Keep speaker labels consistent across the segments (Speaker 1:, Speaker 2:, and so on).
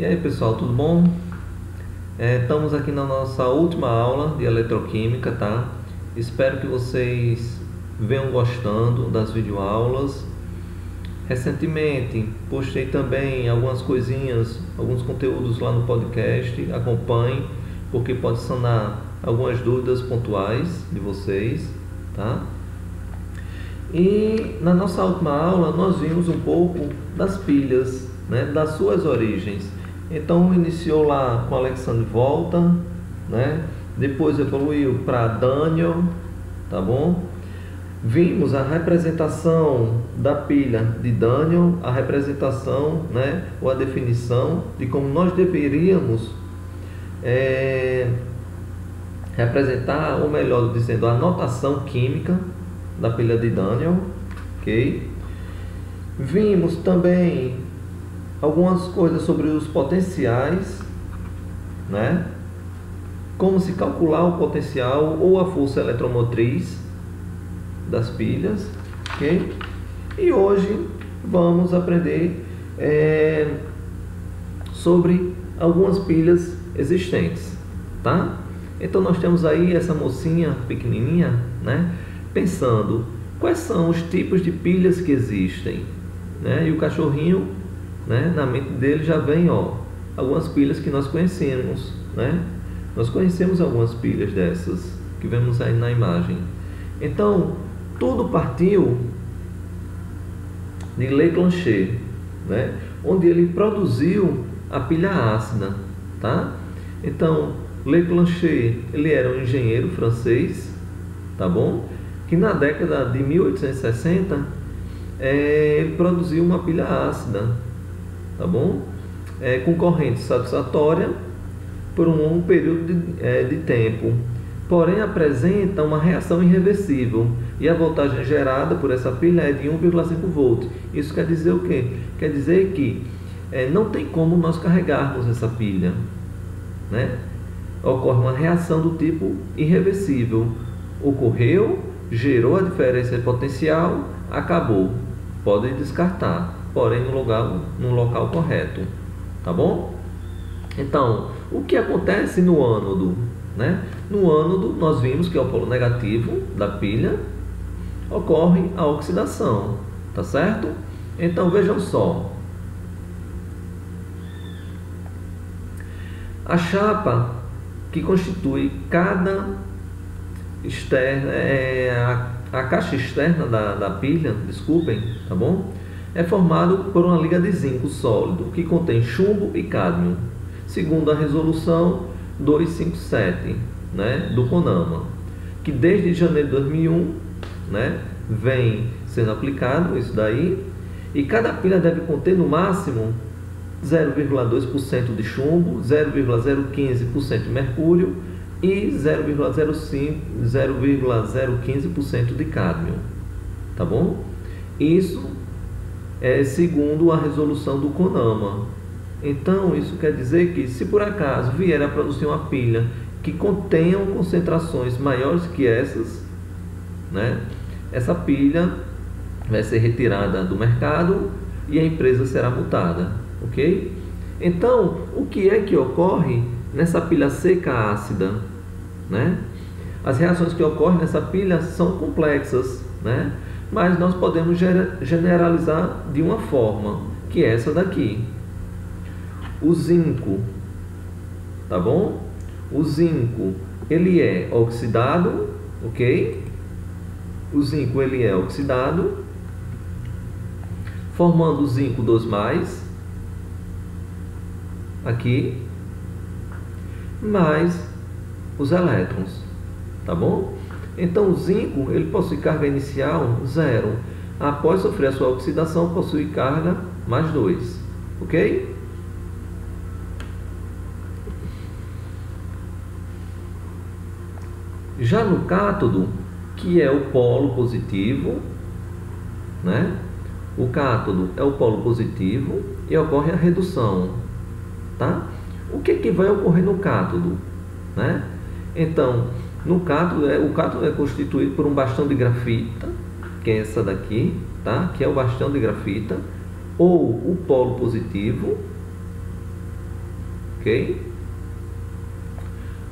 Speaker 1: E aí pessoal, tudo bom? Estamos aqui na nossa última aula de eletroquímica, tá? Espero que vocês venham gostando das videoaulas. Recentemente postei também algumas coisinhas, alguns conteúdos lá no podcast. Acompanhe, porque pode sanar algumas dúvidas pontuais de vocês, tá? E na nossa última aula nós vimos um pouco das pilhas, né, das suas origens. Então iniciou lá com Alexandre Volta, né? Depois evoluiu para Daniel, tá bom? Vimos a representação da pilha de Daniel, a representação, né, ou a definição de como nós deveríamos representar, ou melhor dizendo, a notação química da pilha de Daniel, ok? Vimos também algumas coisas sobre os potenciais, né? Como se calcular o potencial ou a força eletromotriz das pilhas, ok? E hoje vamos aprender sobre algumas pilhas existentes, tá? Então nós temos aí essa mocinha pequenininha, né? Pensando quais são os tipos de pilhas que existem, né? E o cachorrinho, né, na mente dele já vem, algumas pilhas que nós conhecemos, né? Nós conhecemos algumas pilhas dessas que vemos aí na imagem. Então, tudo partiu de Leclanché, né? Onde ele produziu a pilha ácida, tá? Então, Leclanché, ele era um engenheiro francês, tá bom? Que na década de 1860 ele produziu uma pilha ácida, tá bom? Com corrente satisfatória por um longo período de tempo, porém apresenta uma reação irreversível e a voltagem gerada por essa pilha é de 1,5 volt. Isso quer dizer o quê? Quer dizer que não tem como nós carregarmos essa pilha, né? Ocorre uma reação do tipo irreversível. Ocorreu, gerou a diferença de potencial, acabou. Podem descartar, porém no local correto, tá bom? Então, o que acontece no ânodo, né? No ânodo, nós vimos que é o polo negativo da pilha, ocorre a oxidação, tá certo? Então, vejam só. A chapa que constitui cada externa, a caixa externa da pilha, desculpem, tá bom? É formado por uma liga de zinco sólido que contém chumbo e cádmio, segundo a resolução 257, né, do CONAMA, que desde janeiro de 2001, né, vem sendo aplicado isso daí, e cada pilha deve conter no máximo 0,2% de chumbo, 0,015% de mercúrio e 0,015% de cádmio, tá bom? Isso é segundo a resolução do CONAMA. Então isso quer dizer que se por acaso vier a produzir uma pilha que contenham concentrações maiores que essas, né, essa pilha vai ser retirada do mercado e a empresa será multada, ok? Então, o que é que ocorre nessa pilha seca ácida, né? As reações que ocorrem nessa pilha são complexas, né? Mas nós podemos generalizar de uma forma, que é essa daqui. O zinco, tá bom? O zinco, ele é oxidado, ok? O zinco, ele é oxidado, formando o zinco 2+, aqui, mais os elétrons, tá bom? Então o zinco, ele possui carga inicial 0. Após sofrer a sua oxidação, possui carga mais 2, ok? Já no cátodo, que é o polo positivo, né? O cátodo é o polo positivo e ocorre a redução, tá? O que vai ocorrer no cátodo, né? Então, no cátodo, o cátodo é constituído por um bastão de grafita, que é essa daqui, tá? Que é o bastão de grafita, ou o polo positivo, ok?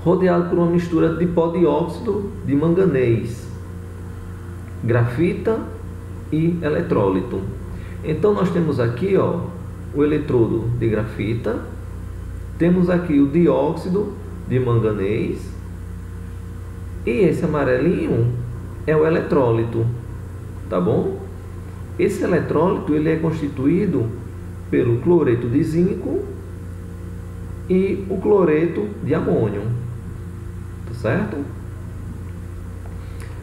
Speaker 1: Rodeado por uma mistura de pó de óxido de manganês, grafita e eletrólito. Então nós temos aqui, ó, o eletrodo de grafita, temos aqui o dióxido de manganês e esse amarelinho é o eletrólito, tá bom? Esse eletrólito ele é constituído pelo cloreto de zinco e o cloreto de amônio, tá certo?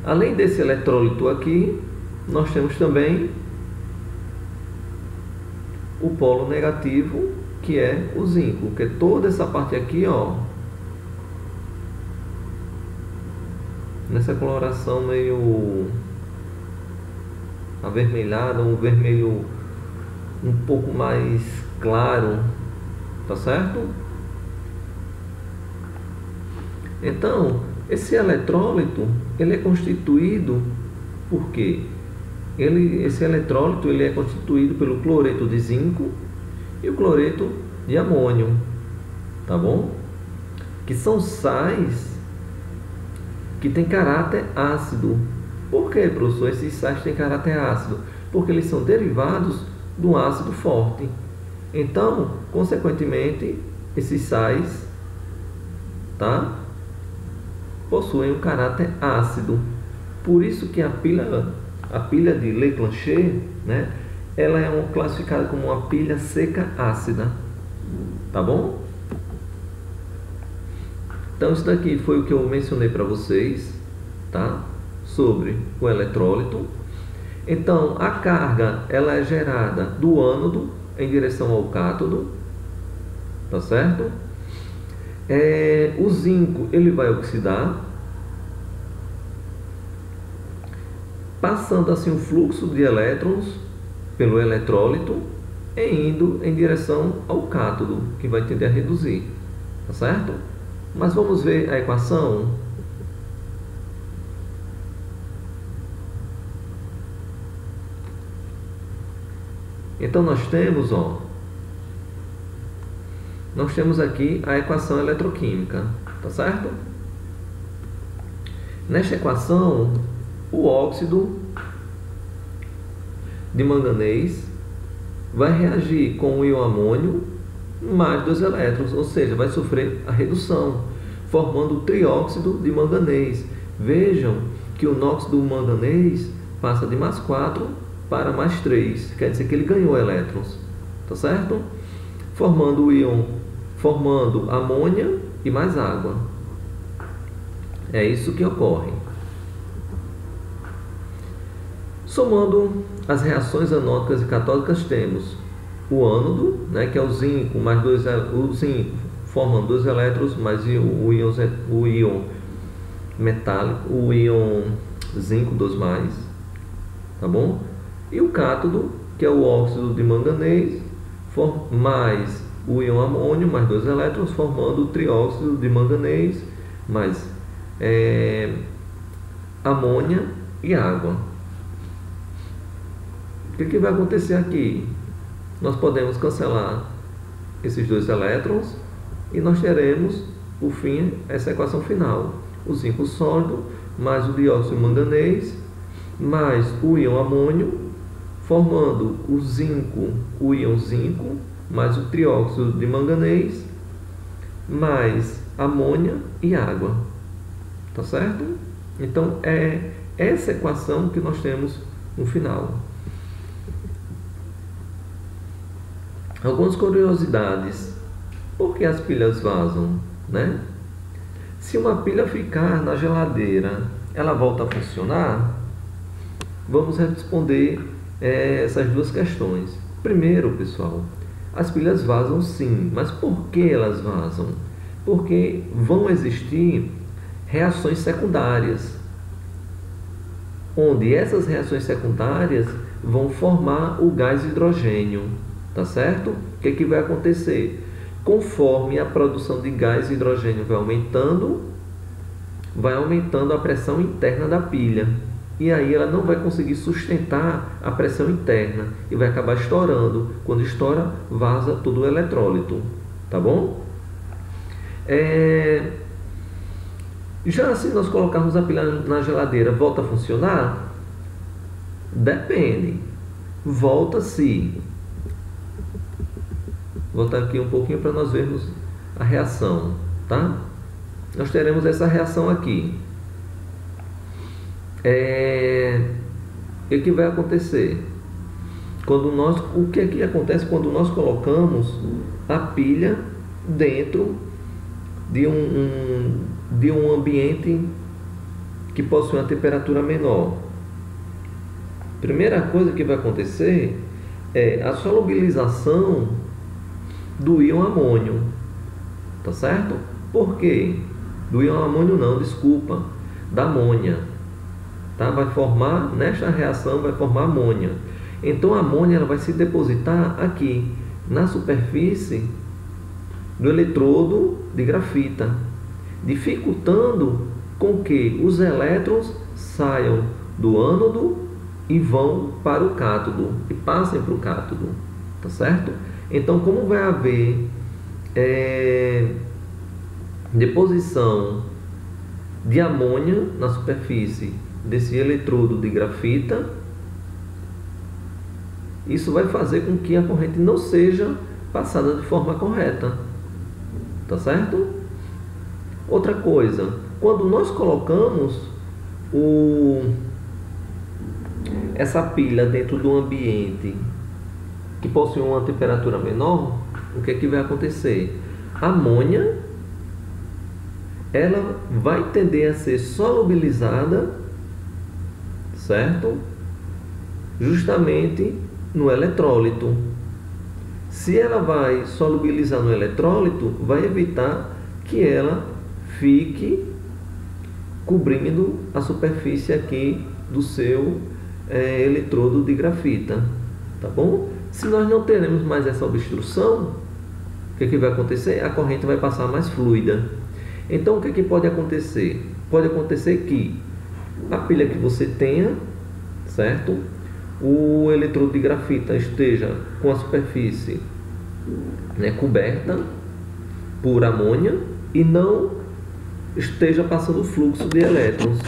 Speaker 1: Além desse eletrólito aqui, nós temos também o polo negativo, que é o zinco, que é toda essa parte aqui, ó, nessa coloração meio avermelhada, um vermelho um pouco mais claro, tá certo? Então, esse eletrólito, ele é constituído por quê? Esse eletrólito ele é constituído pelo cloreto de zinco e o cloreto de amônio, tá bom? Que são sais que têm caráter ácido. Por que, professor, esses sais têm caráter ácido? Porque eles são derivados do ácido forte. Então, consequentemente, esses sais, tá, possuem um caráter ácido. Por isso que a pilha de Leclanché, né, ela é classificada como uma pilha seca ácida, tá bom? Então isso daqui foi o que eu mencionei para vocês, tá, sobre o eletrólito. Então a carga ela é gerada do ânodo em direção ao cátodo, tá certo? O zinco ele vai oxidar, passando assim o fluxo de elétrons pelo eletrólito e indo em direção ao cátodo, que vai tender a reduzir, tá certo? Mas vamos ver a equação. Então nós temos, ó, nós temos aqui a equação eletroquímica, tá certo? Nesta equação, o óxido de manganês vai reagir com o íon amônio mais 2 elétrons, ou seja, vai sofrer a redução, formando o trióxido de manganês. Vejam que o nóxido do manganês passa de +4 para +3, quer dizer que ele ganhou elétrons, tá certo? Formando o íon, formando amônia e mais água. É isso que ocorre. Somando as reações anódicas e catódicas, temos o ânodo, né, que é o zinco mais o zinco formando 2 elétrons mais o íon metálico, o íon zinco 2+, tá bom? E o cátodo, que é o óxido de manganês, mais o íon amônio mais 2 elétrons, formando o trióxido de manganês mais amônia e água. O que vai acontecer aqui? Nós podemos cancelar esses 2 elétrons e nós teremos, por fim, essa equação final. O zinco sólido mais o dióxido de manganês mais o íon amônio, formando o zinco, o íon zinco, mais o trióxido de manganês, mais amônia e água. Tá certo? Então, é essa equação que nós temos no final. Algumas curiosidades. Por que as pilhas vazam, né? Se uma pilha ficar na geladeira, ela volta a funcionar? Vamos responder essas duas questões. Primeiro, pessoal, as pilhas vazam sim, mas por que elas vazam? Porque vão existir reações secundárias, onde essas reações secundárias vão formar o gás hidrogênio, tá certo? O que vai acontecer? Conforme a produção de gás hidrogênio vai aumentando a pressão interna da pilha. E aí ela não vai conseguir sustentar a pressão interna e vai acabar estourando. Quando estoura, vaza todo o eletrólito, tá bom? Já se nós colocarmos a pilha na geladeira, volta a funcionar? Depende. Volta se. Vou voltar aqui um pouquinho para nós vermos a reação, tá? Nós teremos essa reação aqui. O que vai acontecer? O que é que acontece quando nós colocamos a pilha dentro de um ambiente que possui uma temperatura menor? Primeira coisa que vai acontecer é a solubilização do íon amônio, tá certo? Por quê? Do íon amônio não, desculpa, da amônia, tá? Vai formar, nesta reação vai formar amônia. Então a amônia ela vai se depositar aqui na superfície do eletrodo de grafita, dificultando com que os elétrons saiam do ânodo e vão para o cátodo e passem para o cátodo, tá certo? Então, como vai haver deposição de amônia na superfície desse eletrodo de grafita, isso vai fazer com que a corrente não seja passada de forma correta, tá certo? Outra coisa, quando nós colocamos essa pilha dentro do ambiente que possui uma temperatura menor, o que é que vai acontecer? A amônia ela vai tender a ser solubilizada, certo? Justamente no eletrólito. Se ela vai solubilizar no eletrólito, vai evitar que ela fique cobrindo a superfície aqui do seu eletrodo de grafita, tá bom? Se nós não teremos mais essa obstrução, o que vai acontecer? A corrente vai passar mais fluida. Então, o que pode acontecer? Pode acontecer que a pilha que você tenha, certo? O eletrodo de grafita esteja com a superfície coberta por amônia e não esteja passando fluxo de elétrons,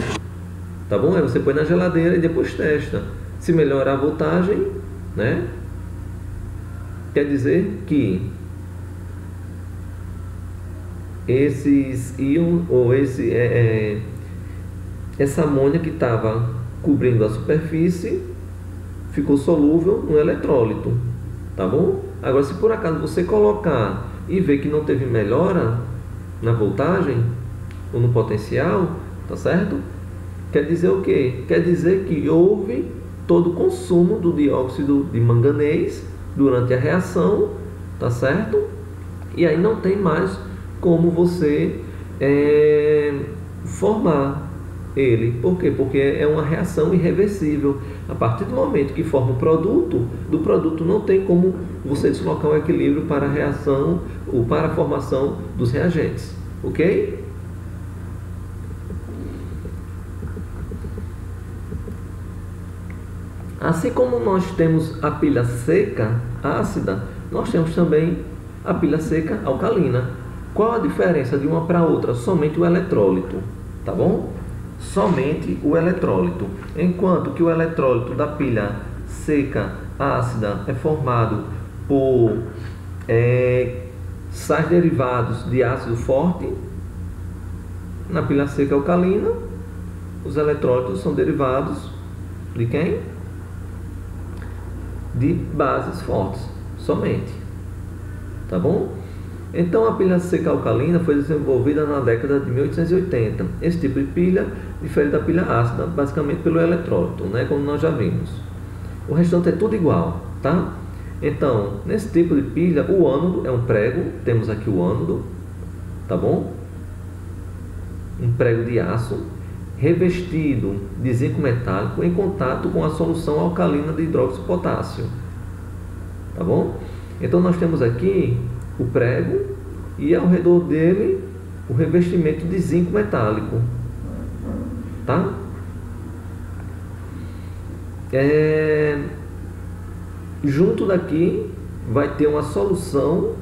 Speaker 1: tá bom? Aí você põe na geladeira e depois testa. Se melhorar a voltagem, né? Quer dizer que esses íons ou essa amônia que estava cobrindo a superfície ficou solúvel no eletrólito, tá bom? Agora, se por acaso você colocar e ver que não teve melhora na voltagem ou no potencial, tá certo? Quer dizer o quê? Quer dizer que houve todo o consumo do dióxido de manganês durante a reação, tá certo? E aí não tem mais como você formar ele. Por quê? Porque é uma reação irreversível. A partir do momento que forma o produto, do produto não tem como você deslocar o equilíbrio para a reação ou para a formação dos reagentes. Ok? Assim como nós temos a pilha seca ácida, nós temos também a pilha seca alcalina. Qual a diferença de uma para outra? Somente o eletrólito, tá bom? Somente o eletrólito. Enquanto que o eletrólito da pilha seca ácida é formado por sais derivados de ácido forte, na pilha seca alcalina, os eletrólitos são derivados de quem? De bases fortes, somente. Tá bom? Então a pilha seca alcalina foi desenvolvida na década de 1880. Esse tipo de pilha difere da pilha ácida, basicamente pelo eletrólito, né? Como nós já vimos. O restante é tudo igual, tá? Então, nesse tipo de pilha, o ânodo é um prego, temos aqui o ânodo, tá bom? Um prego de aço revestido de zinco metálico em contato com a solução alcalina de hidróxido de potássio, tá bom? Então nós temos aqui o prego e ao redor dele o revestimento de zinco metálico, tá? Junto daqui vai ter uma solução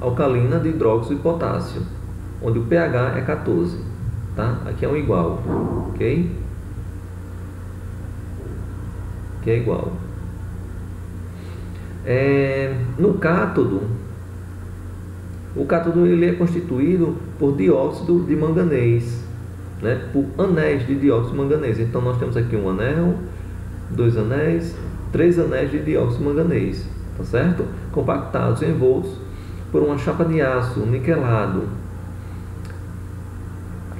Speaker 1: alcalina de hidróxido de potássio, onde o pH é 14, tá? Aqui é um igual, ok? Aqui é igual. No cátodo, o cátodo ele é constituído por dióxido de manganês, né? Por anéis de dióxido de manganês. Então nós temos aqui um anel, 2 anéis, 3 anéis de dióxido de manganês, tá certo? Compactados, envoltos por uma chapa de aço niquelado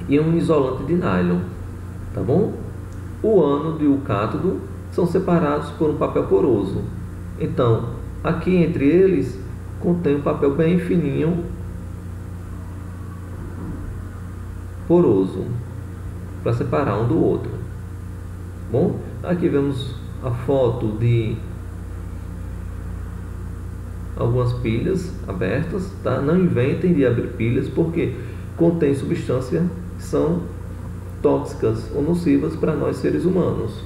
Speaker 1: e um isolante de nylon, tá bom? O ânodo e o cátodo são separados por um papel poroso. Então, aqui entre eles contém um papel bem fininho, poroso, para separar um do outro. Bom, aqui vemos a foto de algumas pilhas abertas, tá? Não inventem de abrir pilhas, porque contém substâncias que são tóxicas ou nocivas para nós seres humanos,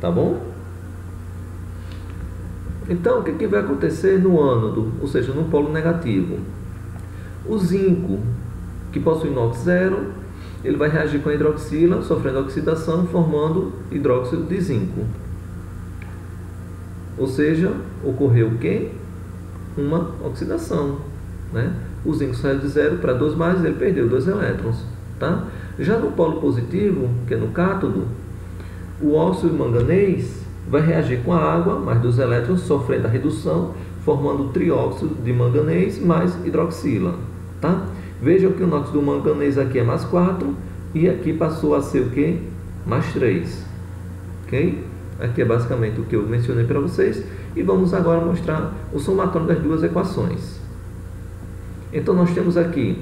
Speaker 1: tá bom? Então, o que vai acontecer no ânodo, ou seja, no polo negativo? O zinco, que possui NOx zero, ele vai reagir com a hidroxila, sofrendo oxidação, formando hidróxido de zinco. Ou seja, ocorreu o quê? Uma oxidação, né? O zinco saiu de 0 para 2 mais, ele perdeu 2 elétrons, tá? Já no polo positivo, que é no cátodo, o óxido de manganês vai reagir com a água, mais 2 elétrons, sofrendo a redução, formando trióxido de manganês mais hidroxila, tá? Vejam que o NOx do manganês aqui é mais 4 e aqui passou a ser o quê? Mais 3, ok? Aqui é basicamente o que eu mencionei para vocês e vamos agora mostrar o somatório das duas equações. Então nós temos aqui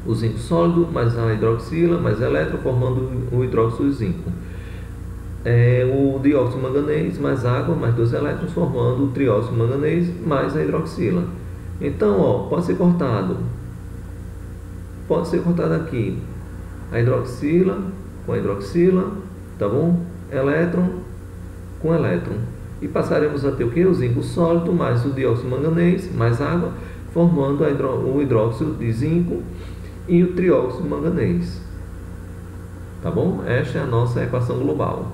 Speaker 1: o zinco sólido mais a hidroxila mais elétron formando o hidróxido de zinco. O dióxido de manganês mais água mais 2 elétrons formando o trióxido de manganês mais a hidroxila. Então, ó, pode ser cortado aqui a hidroxila com a hidroxila, tá bom? Elétron com elétron. E passaremos a ter o que? O zinco sólido mais o dióxido de manganês mais água, formando o hidróxido de zinco e o trióxido de manganês. Tá bom? Esta é a nossa equação global.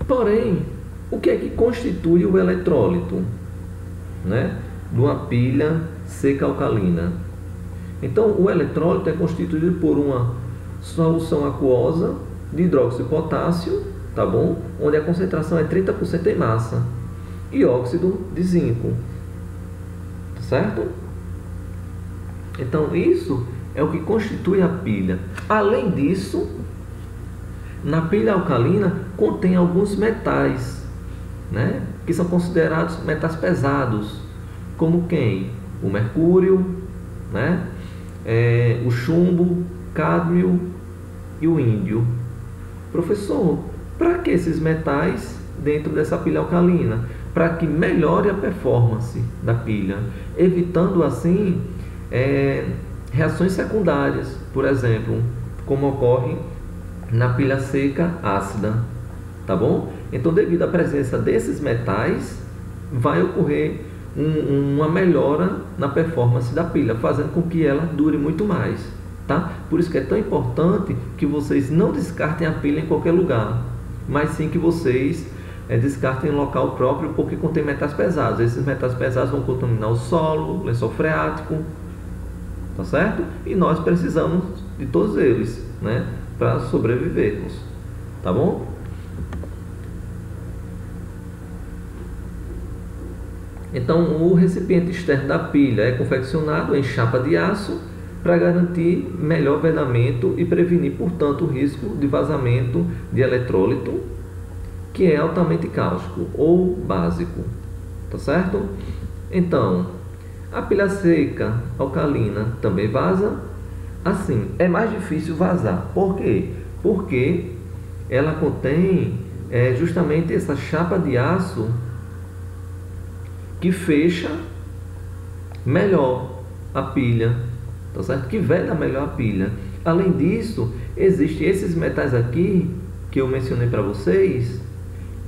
Speaker 1: Porém, o que é que constitui o eletrólito, né, de uma pilha seca alcalina? Então, o eletrólito é constituído por uma solução aquosa de hidróxido de potássio, tá bom? Onde a concentração é 30% em massa, e óxido de zinco, tá certo? Então, isso é o que constitui a pilha. Além disso, na pilha alcalina contém alguns metais, né, que são considerados metais pesados, como quem? O mercúrio, né, o chumbo, cádmio e o índio. Professor, para que esses metais dentro dessa pilha alcalina? Para que melhore a performance da pilha, evitando assim reações secundárias, por exemplo, como ocorre na pilha seca ácida, tá bom? Então, devido à presença desses metais, vai ocorrer uma melhora na performance da pilha, fazendo com que ela dure muito mais, tá? Por isso que é tão importante que vocês não descartem a pilha em qualquer lugar, mas sim que vocês descartem em local próprio, porque contém metais pesados. Esses metais pesados vão contaminar o solo, o lençol freático, tá certo? E nós precisamos de todos eles, né, para sobrevivermos, tá bom? Então, o recipiente externo da pilha é confeccionado em chapa de aço para garantir melhor vedamento e prevenir, portanto, o risco de vazamento de eletrólito, que é altamente cáustico ou básico, tá certo? Então, a pilha seca alcalina também vaza. Assim, é mais difícil vazar. Por quê? Porque ela contém justamente essa chapa de aço que fecha melhor a pilha, tá certo? Que veda melhor a pilha. Além disso, existem esses metais aqui que eu mencionei para vocês,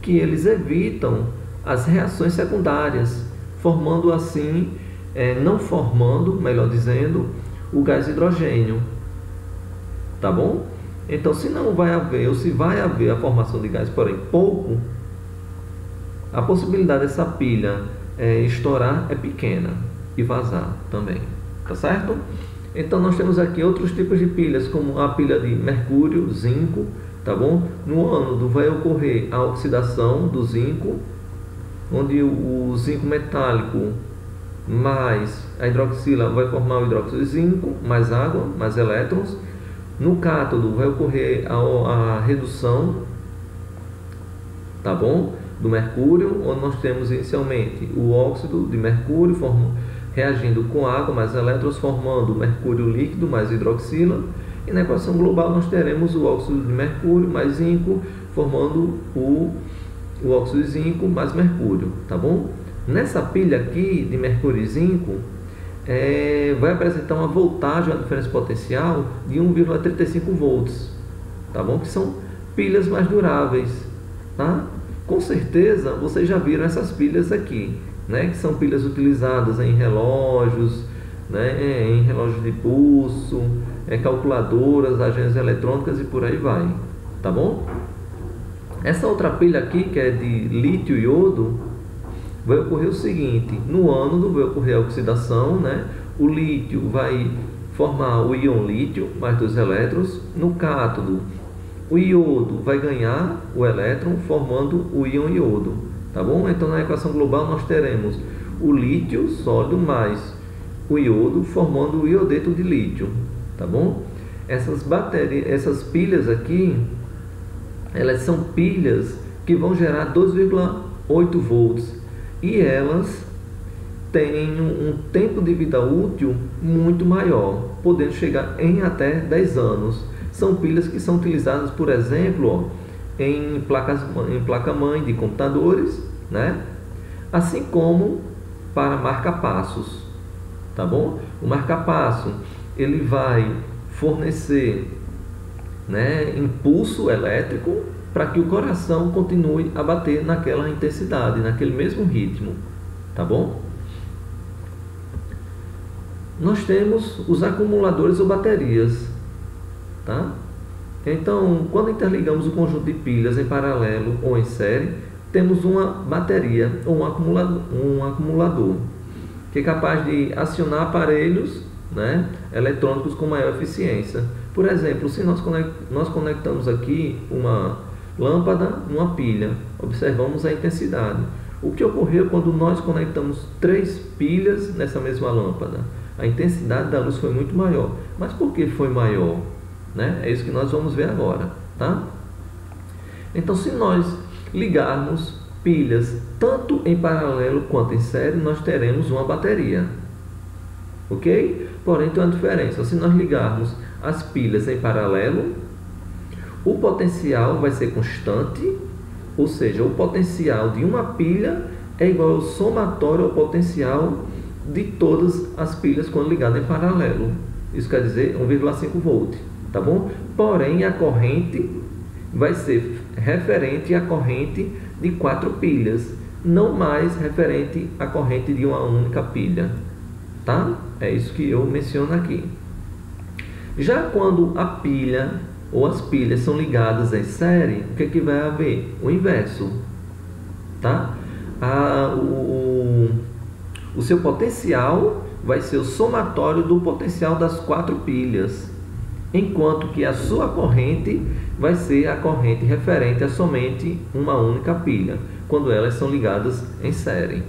Speaker 1: que eles evitam as reações secundárias, formando assim não formando, melhor dizendo, o gás hidrogênio, tá bom? Então, se não vai haver, ou se vai haver a formação de gás, porém pouco, a possibilidade dessa pilha estourar é pequena e vazar também, tá certo? Então, nós temos aqui outros tipos de pilhas, como a pilha de mercúrio, zinco, tá bom? No ânodo vai ocorrer a oxidação do zinco, onde o zinco metálico mais a hidroxila vai formar o hidróxido de zinco, mais água, mais elétrons. No cátodo vai ocorrer a redução, tá bom? Do mercúrio, onde nós temos inicialmente o óxido de mercúrio reagindo com água mais elétrons, formando mercúrio líquido mais hidroxila. E na equação global nós teremos o óxido de mercúrio mais zinco, formando o óxido de zinco mais mercúrio, tá bom? Nessa pilha aqui de mercúrio e zinco, vai apresentar uma voltagem, uma diferença potencial de 1,35 volts, tá bom? Que são pilhas mais duráveis, tá? Com certeza vocês já viram essas pilhas aqui, né? Que são pilhas utilizadas em relógios, né? Em relógios de pulso, calculadoras, agências eletrônicas e por aí vai, tá bom? Essa outra pilha aqui, que é de lítio e iodo, vai ocorrer o seguinte: no ânodo vai ocorrer a oxidação, né? O lítio vai formar o íon lítio mais 2 elétrons. No cátodo, o iodo vai ganhar o elétron, formando o íon iodo, tá bom? Então, na equação global nós teremos o lítio sólido mais o iodo, formando o iodeto de lítio, tá bom? Essas pilhas aqui, elas são pilhas que vão gerar 2,8 volts. E elas têm um tempo de vida útil muito maior, podendo chegar em até 10 anos. São pilhas que são utilizadas, por exemplo, em placa-mãe de computadores, né? Assim como para marca-passos, tá bom? O marca-passo, ele vai fornecer, né, impulso elétrico para que o coração continue a bater naquela intensidade, naquele mesmo ritmo, tá bom? Nós temos os acumuladores ou baterias, tá? Então, quando interligamos o conjunto de pilhas em paralelo ou em série, temos uma bateria ou um acumulador que é capaz de acionar aparelhos, né, eletrônicos com maior eficiência. Por exemplo, se nós conectamos aqui uma lâmpada numa pilha, observamos a intensidade. O que ocorreu quando nós conectamos 3 pilhas nessa mesma lâmpada? A intensidade da luz foi muito maior. Mas por que foi maior? Né? É isso que nós vamos ver agora, tá? Então, se nós ligarmos pilhas tanto em paralelo quanto em série, nós teremos uma bateria, ok? Porém, tem uma diferença. Se nós ligarmos as pilhas em paralelo, o potencial vai ser constante, ou seja, o potencial de uma pilha é igual ao somatório ao potencial de todas as pilhas quando ligadas em paralelo. Isso quer dizer 1,5 volt, tá bom? Porém, a corrente vai ser referente à corrente de 4 pilhas, não mais referente à corrente de uma única pilha, tá? É isso que eu menciono aqui. Já quando a pilha ou as pilhas são ligadas em série, o que vai haver? O inverso, tá? O seu potencial vai ser o somatório do potencial das 4 pilhas, enquanto que a sua corrente vai ser a corrente referente a somente uma única pilha, quando elas são ligadas em série,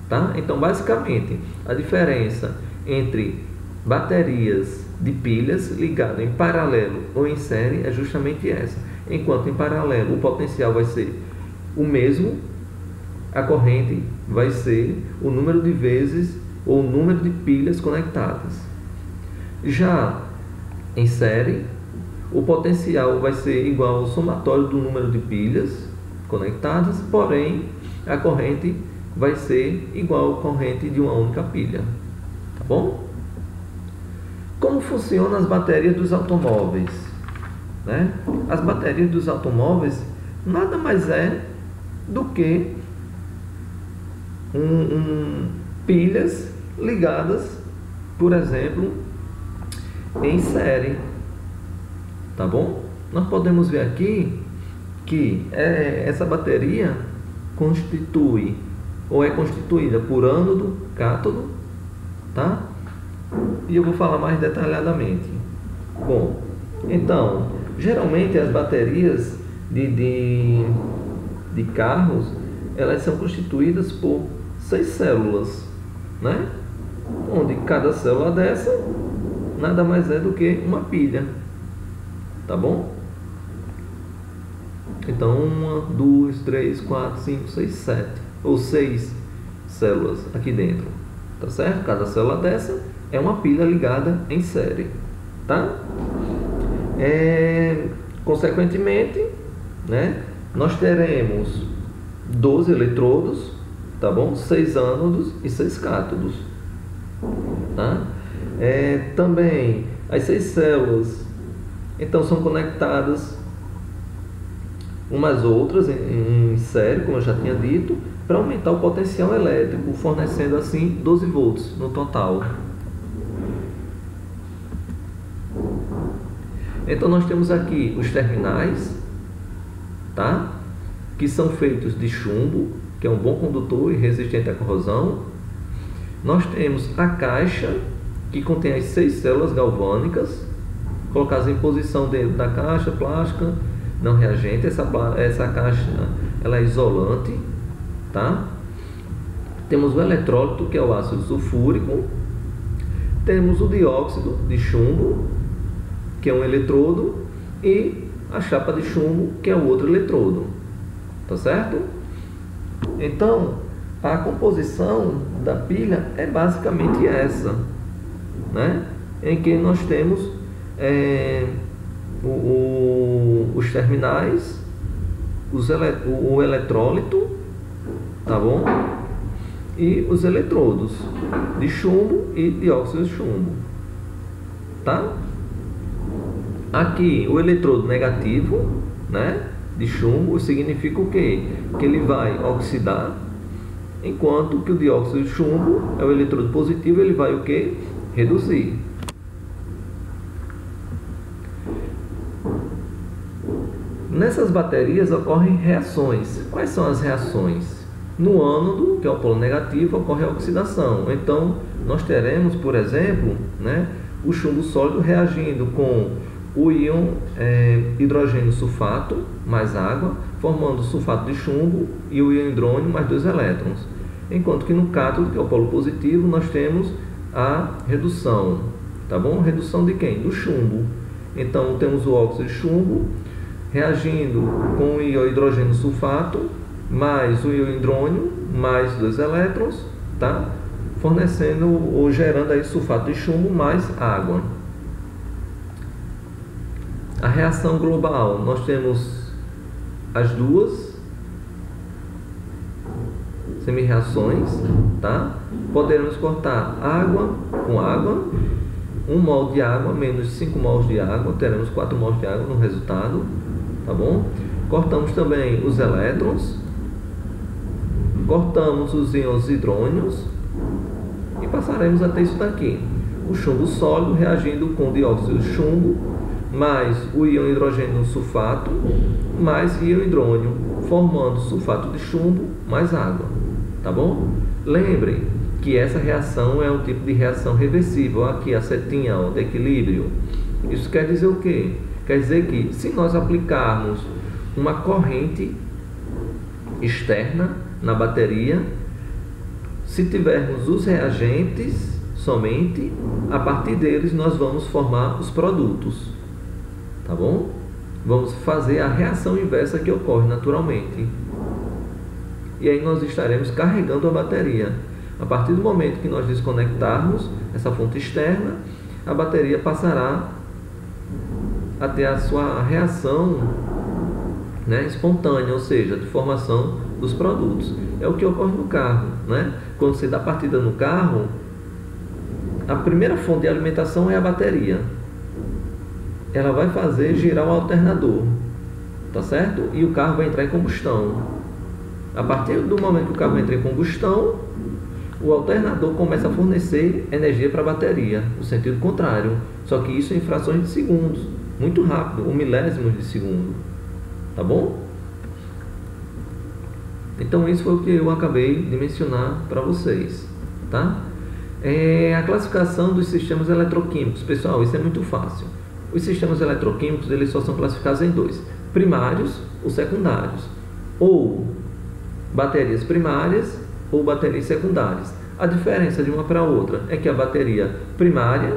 Speaker 1: tá? Então, basicamente, a diferença entre baterias de pilhas ligadas em paralelo ou em série é justamente essa. Enquanto em paralelo o potencial vai ser o mesmo, a corrente vai ser o número de vezes ou o número de pilhas conectadas. Já em série, o potencial vai ser igual ao somatório do número de pilhas conectadas, porém a corrente vai ser igual à corrente de uma única pilha, tá bom? Como funcionam as baterias dos automóveis, né? As baterias dos automóveis nada mais é do que pilhas ligadas, por exemplo, em série, tá bom? Nós podemos ver aqui que essa bateria constitui ou é constituída por ânodo, cátodo, tá? E eu vou falar mais detalhadamente. Bom, então, geralmente as baterias de carros, elas são constituídas por 6 células, né? Onde cada célula dessa nada mais é do que uma pilha, tá bom? Então, 1, 2, 3, 4, 5, 6, 7 ou 6 células aqui dentro, tá certo? Cada célula dessa é uma pilha ligada em série, tá? Consequentemente, né, nós teremos 12 eletrodos, tá bom? 6 ânodos e 6 cátodos, tá? Também as 6 células então são conectadas umas outras em série, como eu já tinha dito, para aumentar o potencial elétrico, fornecendo assim 12 volts no total. Então nós temos aqui os terminais, tá? Que são feitos de chumbo, que é um bom condutor e resistente à corrosão. Nós temos a caixa, que contém as 6 células galvânicas, colocadas em posição dentro da caixa plástica, não reagente. Essa caixa ela é isolante, tá? Temos o eletrólito, que é o ácido sulfúrico. Temos o dióxido de chumbo, que é um eletrodo, e a chapa de chumbo, que é o outro eletrodo, tá certo? Então, a composição da pilha é basicamente essa, né? Em que nós temos os terminais, o eletrólito, tá bom? E os eletrodos de chumbo e dióxido de chumbo, tá? Aqui o eletrodo negativo, né, de chumbo, significa o quê? Que ele vai oxidar, enquanto que o dióxido de chumbo é o eletrodo positivo, ele vai o quê? Reduzir. Nessas baterias ocorrem reações. Quais são as reações? No ânodo, que é o polo negativo, ocorre a oxidação. Então, nós teremos, por exemplo, né, o chumbo sólido reagindo com o íon hidrogênio sulfato mais água, formando sulfato de chumbo, e o íon hidrônio mais 2 elétrons. Enquanto que no cátodo, que é o polo positivo, nós temos a redução, tá bom? Redução de quem? Do chumbo. Então, temos o óxido de chumbo reagindo com o íon hidrogênio sulfato mais o íon hidrônio mais 2 elétrons, tá? Fornecendo ou gerando aí sulfato de chumbo mais água. A reação global, nós temos as duas semi-reações, tá? Poderemos cortar água com água, 1 mol de água menos 5 mols de água, teremos 4 mols de água no resultado, tá bom? Cortamos também os elétrons, cortamos os íons hidrônios e passaremos a ter isso daqui: o chumbo sólido reagindo com dióxido de chumbo mais o íon hidrogênio sulfato mais íon hidrônio, formando sulfato de chumbo mais água, tá bom? Lembrem que essa reação é um tipo de reação reversível. Aqui a setinha, ó, de equilíbrio. Isso quer dizer o quê? Quer dizer que se nós aplicarmos uma corrente externa na bateria, se tivermos os reagentes somente, a partir deles nós vamos formar os produtos, tá bom? Vamos fazer a reação inversa que ocorre naturalmente. E aí nós estaremos carregando a bateria. A partir do momento que nós desconectarmos essa fonte externa, a bateria passará a ter a sua reação, né, espontânea, ou seja, de formação dos produtos. É o que ocorre no carro, né? Quando você dá partida no carro, a primeira fonte de alimentação é a bateria. Ela vai fazer girar o alternador, tá certo? E o carro vai entrar em combustão. A partir do momento que o carro entra em combustão, o alternador começa a fornecer energia para a bateria, no sentido contrário. Só que isso em frações de segundos, muito rápido, 1 milésimo de segundo. Tá bom? Então isso foi o que eu acabei de mencionar para vocês, tá? A classificação dos sistemas eletroquímicos. Pessoal, isso é muito fácil. Os sistemas eletroquímicos, eles só são classificados em dois: primários ou secundários. Ou baterias primárias ou baterias secundárias. A diferença de uma para outra é que a bateria primária,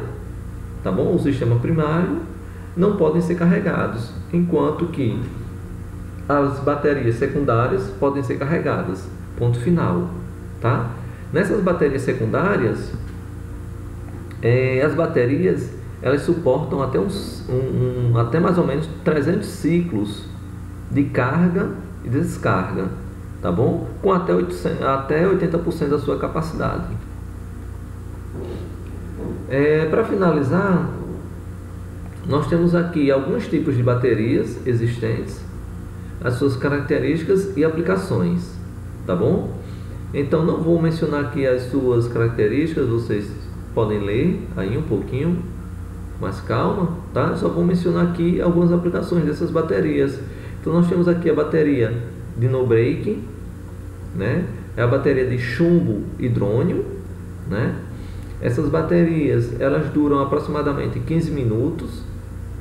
Speaker 1: tá bom? O sistema primário não podem ser carregados, enquanto que as baterias secundárias podem ser carregadas. Ponto final, tá? Nessas baterias secundárias, as baterias elas suportam até até mais ou menos 300 ciclos de carga e descarga, tá bom? Com até 80% da sua capacidade. Para finalizar, nós temos aqui alguns tipos de baterias existentes, as suas características e aplicações, tá bom? Então não vou mencionar aqui as suas características, vocês podem ler aí um pouquinho, mas calma, tá? Só vou mencionar aqui algumas aplicações dessas baterias. Então nós temos aqui a bateria de no-break, né? É a bateria de chumbo hidrônio, né? Essas baterias, elas duram aproximadamente 15 minutos,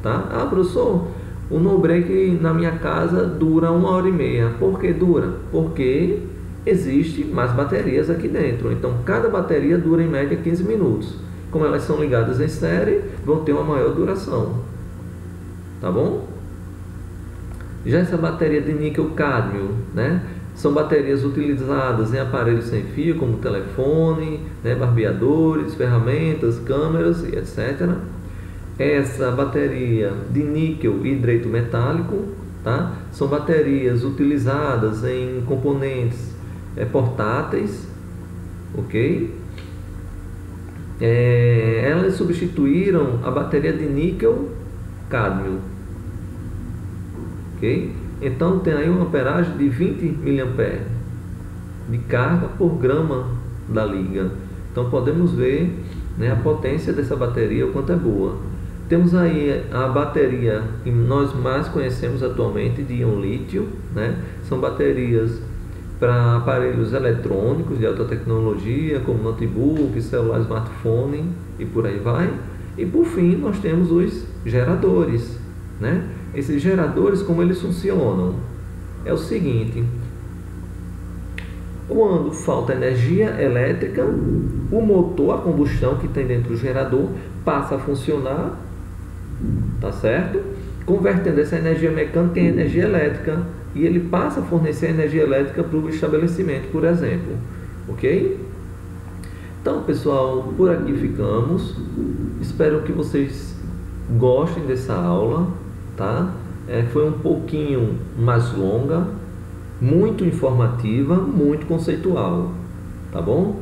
Speaker 1: tá? Ah, professor, o no-break na minha casa dura 1h30. Por que dura? Porque existe mais baterias aqui dentro. Então cada bateria dura em média 15 minutos. Como elas são ligadas em série, vão ter uma maior duração, tá bom? Já essa bateria de níquel-cádmio, né? São baterias utilizadas em aparelhos sem fio, como telefone, né? Barbeadores, ferramentas, câmeras e etc. Essa bateria de níquel hidreto metálico, tá? São baterias utilizadas em componentes portáteis, ok? Elas substituíram a bateria de níquel-cádmio, ok? Então tem aí uma amperagem de 20 mA de carga por grama da liga. Então podemos ver, né, a potência dessa bateria, o quanto é boa. Temos aí a bateria que nós mais conhecemos atualmente de íon lítio, né? São baterias para aparelhos eletrônicos de alta tecnologia, como notebook, celular, smartphone e por aí vai. E por fim, nós temos os geradores, né? Esses geradores, como eles funcionam? É o seguinte: quando falta energia elétrica, o motor a combustão que tem dentro do gerador passa a funcionar, tá certo? Convertendo essa energia mecânica em energia elétrica, e ele passa a fornecer energia elétrica para o estabelecimento, por exemplo, ok? Então, pessoal, por aqui ficamos. Espero que vocês gostem dessa aula, tá? Foi um pouquinho mais longa, muito informativa, muito conceitual, tá bom?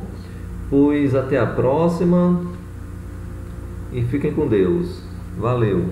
Speaker 1: Pois até a próxima e fiquem com Deus. Valeu!